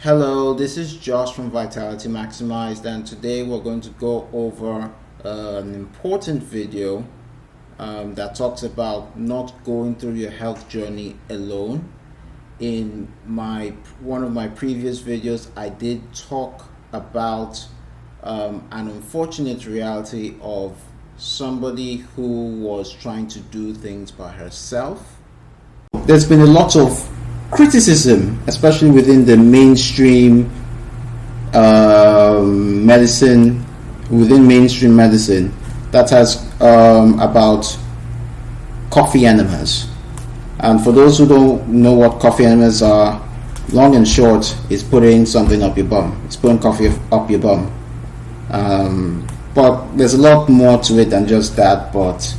Hello, this is Josh from Vitality Maximized, and today we're going to go over an important video that talks about not going through your health journey alone. In one of my previous videos, I did talk about an unfortunate reality of somebody who was trying to do things by herself. There's been a lot of criticism, especially within the mainstream medicine, that has about coffee enemas. And for those who don't know what coffee enemas are, long and short, is putting something up your bum. It's putting coffee up your bum. But there's a lot more to it than just that. But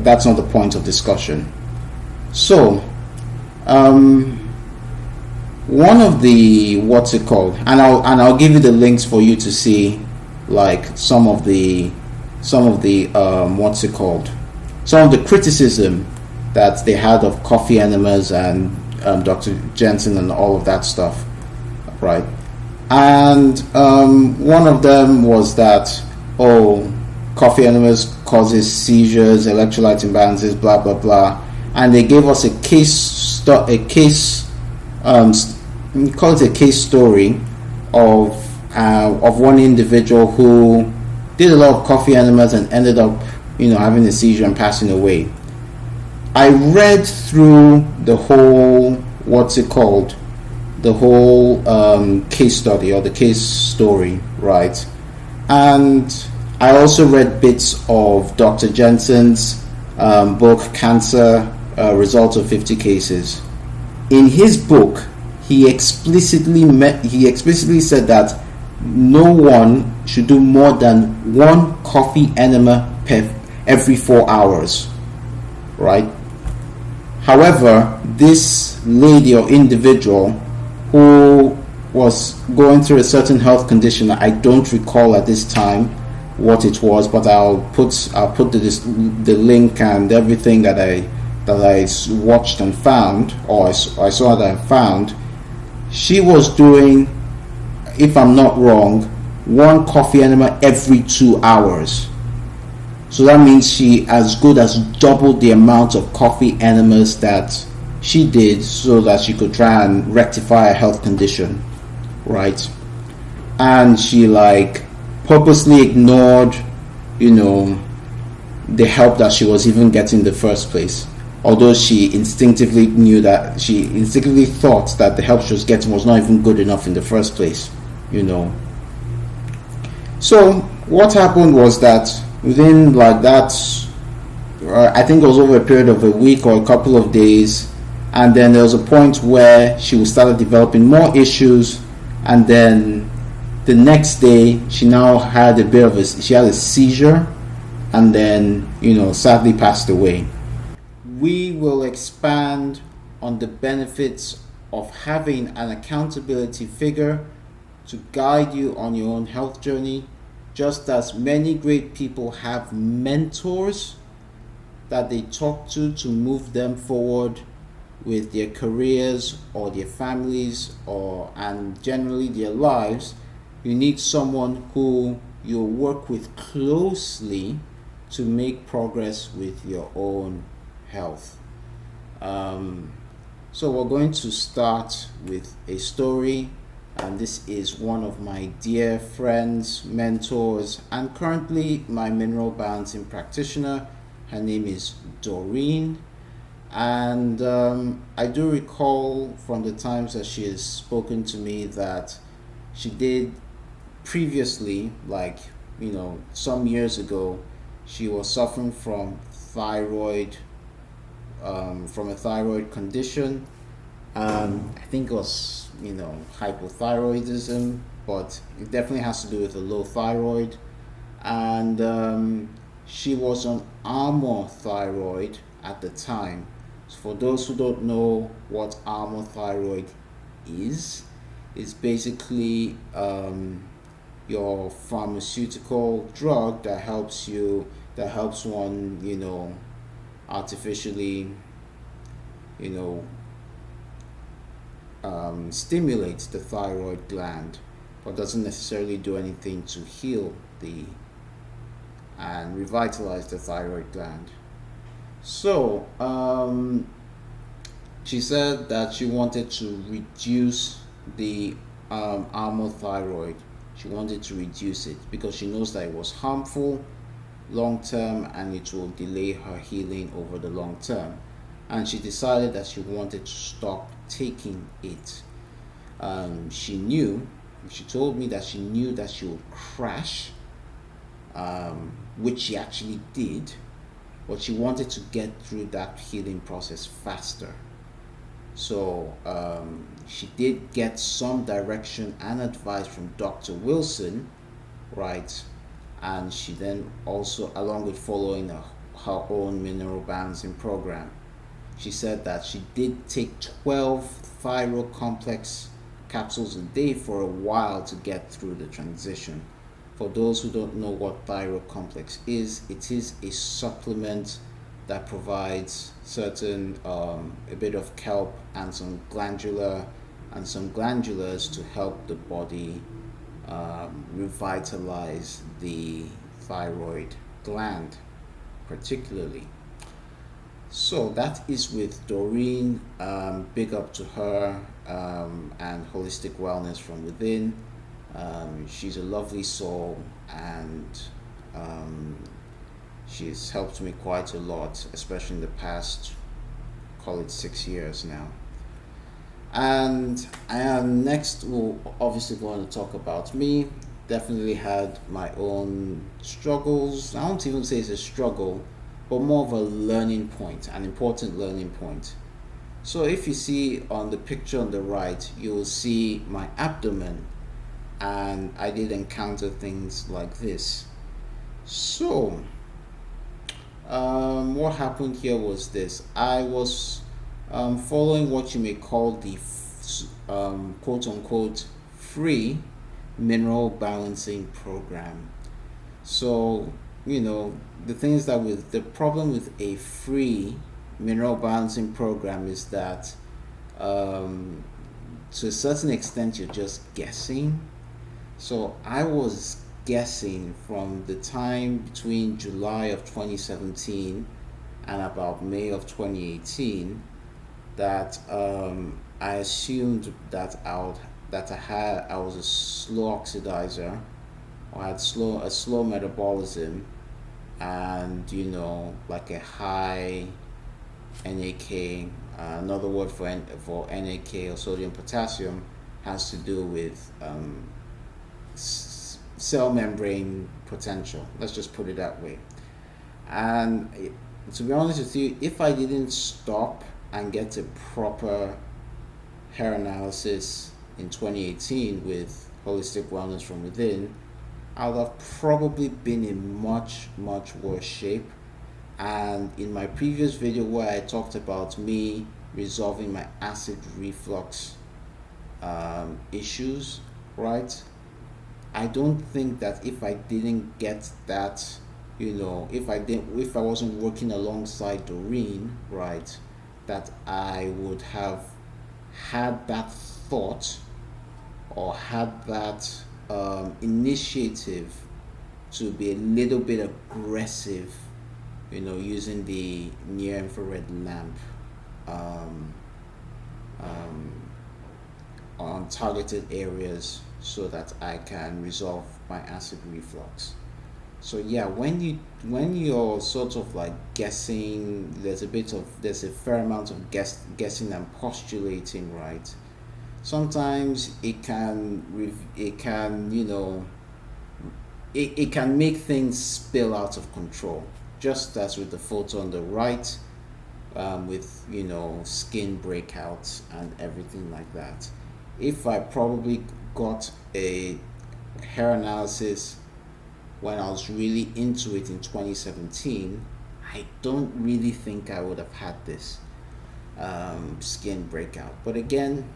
that's not the point of discussion. So, one of the and I'll give you the links for you to see, like some of the criticism that they had of coffee enemas and Dr. Jensen and all of that stuff, right? And one of them was that coffee enemas causes seizures, electrolyte imbalances, blah blah blah. And they gave us a case story of one individual who did a lot of coffee enemas and ended up, having a seizure and passing away. I read through the whole case study or the case story, right? And I also read bits of Dr. Jensen's book, Cancer. Results of 50 cases. In his book, he explicitly said that no one should do more than one coffee enema every 4 hours, right? However, this lady or individual who was going through a certain health condition, I don't recall at this time what it was, but I'll put the link and everything that I watched and found, or I saw that I found. She was doing, if I'm not wrong, one coffee enema every 2 hours. So that means she as good as doubled the amount of coffee enemas that she did so that she could try and rectify a health condition, right? And she purposely ignored, the help that she was even getting in the first place. Although she instinctively thought that the help she was getting was not even good enough in the first place, So what happened was that within I think it was over a period of a week or a couple of days, and then there was a point where she started developing more issues, and then the next day she now had she had a seizure, and then sadly passed away. We will expand on the benefits of having an accountability figure to guide you on your own health journey, just as many great people have mentors that they talk to move them forward with their careers or their families and generally their lives. You need someone who you'll work with closely to make progress with your own health. So we're going to start with a story, and this is one of my dear friends, mentors, and currently my mineral balancing practitioner. Her name is Doreen, and I do recall from the times that she has spoken to me that she did previously, some years ago, she was suffering from from a thyroid condition. I think it was hypothyroidism, but it definitely has to do with a low thyroid. And she was on Armour thyroid at the time. So for those who don't know what Armour thyroid is, it's basically your pharmaceutical drug that helps one artificially stimulates the thyroid gland, but doesn't necessarily do anything to heal and revitalize the thyroid gland. So she said that she wanted to reduce the amyothyroid. She wanted to reduce it because she knows that it was harmful long term and it will delay her healing over the long term. And she decided that she wanted to stop taking it. She told me that she knew that she would crash, which she actually did, but she wanted to get through that healing process faster. So she did get some direction and advice from Dr. Wilson, right? And she then also, along with following her own mineral balancing program, she said that she did take 12 thyroid complex capsules a day for a while to get through the transition. For those who don't know what thyroid complex is, it is a supplement that provides certain a bit of kelp and some glandulars to help the body revitalize the thyroid gland particularly. So that is with Doreen. Big up to her, and Holistic Wellness from Within. She's a lovely soul, and she's helped me quite a lot, especially in the past, call it 6 years now. And I am next, we're obviously going to talk about me. Definitely had my own struggles. I don't even say it's a struggle, but more of a learning point, an important learning point. So if you see on the picture on the right, you will see my abdomen, and I did encounter things like this. So what happened here was this. I was following what you may call the quote-unquote free mineral balancing program. So the things that with the problem with a free mineral balancing program is that to a certain extent you're just guessing. So I was guessing from the time between July of 2017 and about May of 2018 that I assumed that I was a slow oxidizer, or had a slow metabolism, and like a high NAK. Another word for NAK, or sodium potassium, has to do with cell membrane potential. Let's just put it that way. And to be honest with you, if I didn't stop and get a proper hair analysis in 2018 with Holistic Wellness from Within, I would have probably been in much, much worse shape. And in my previous video where I talked about me resolving my acid reflux issues, right? I don't think that if I didn't get that, if I wasn't working alongside Doreen, right, that I would have had that thought or had that initiative to be a little bit aggressive, using the near infrared lamp on targeted areas so that I can resolve my acid reflux. So yeah, when you're sort of like guessing, there's a fair amount of guessing and postulating, right? Sometimes it can make things spill out of control, just as with the photo on the right, with skin breakouts and everything like that. If I probably got a hair analysis when I was really into it in 2017, I don't really think I would have had this skin breakout. But again,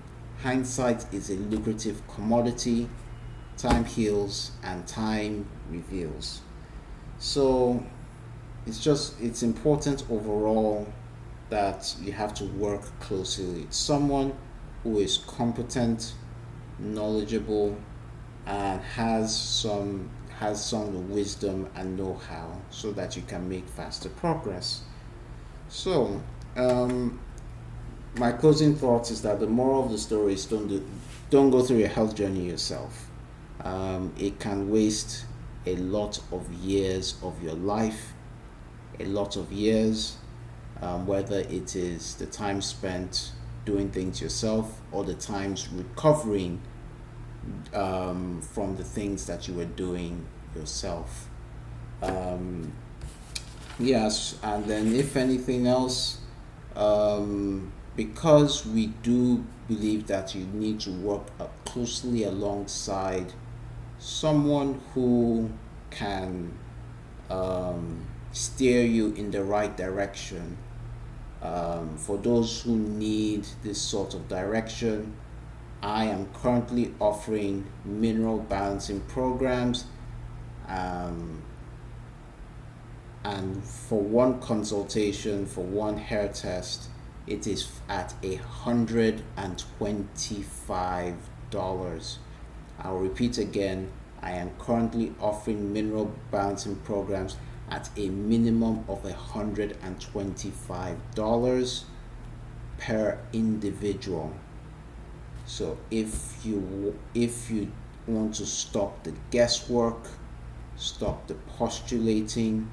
hindsight is a lucrative commodity. Time heals and time reveals. So it's important overall that you have to work closely with someone who is competent, knowledgeable, and has some wisdom and know-how so that you can make faster progress. So my closing thoughts is that the moral of the story is don't go through a health journey yourself. It can waste a lot of years of your life, a lot of years, whether it is the time spent doing things yourself or the times recovering from the things that you were doing yourself. Yes, and then if anything else, because we do believe that you need to work closely alongside someone who can steer you in the right direction. For those who need this sort of direction, I am currently offering mineral balancing programs, and for one consultation, for one hair test, it is at $125. I'll repeat again, I am currently offering mineral balancing programs at a minimum of $125 per individual. So if you want to stop the guesswork, stop the postulating,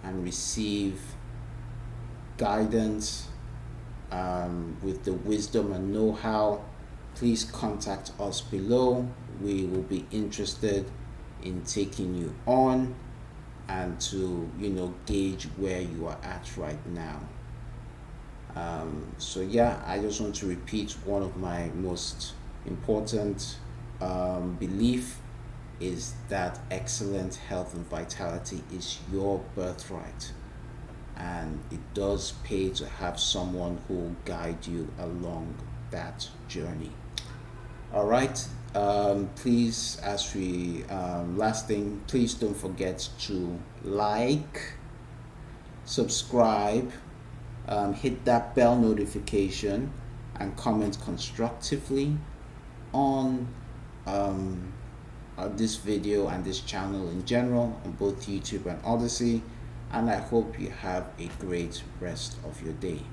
and receive guidance with the wisdom and know-how, please contact us below. We will be interested in taking you on and to gauge where you are at right now. So yeah, I just want to repeat one of my most important belief is that excellent health and vitality is your birthright, and it does pay to have someone who will guide you along that journey. All right, please, as we last thing, please don't forget to like, subscribe, hit that bell notification, and comment constructively on this video and this channel in general on both YouTube and Odyssey. And I hope you have a great rest of your day.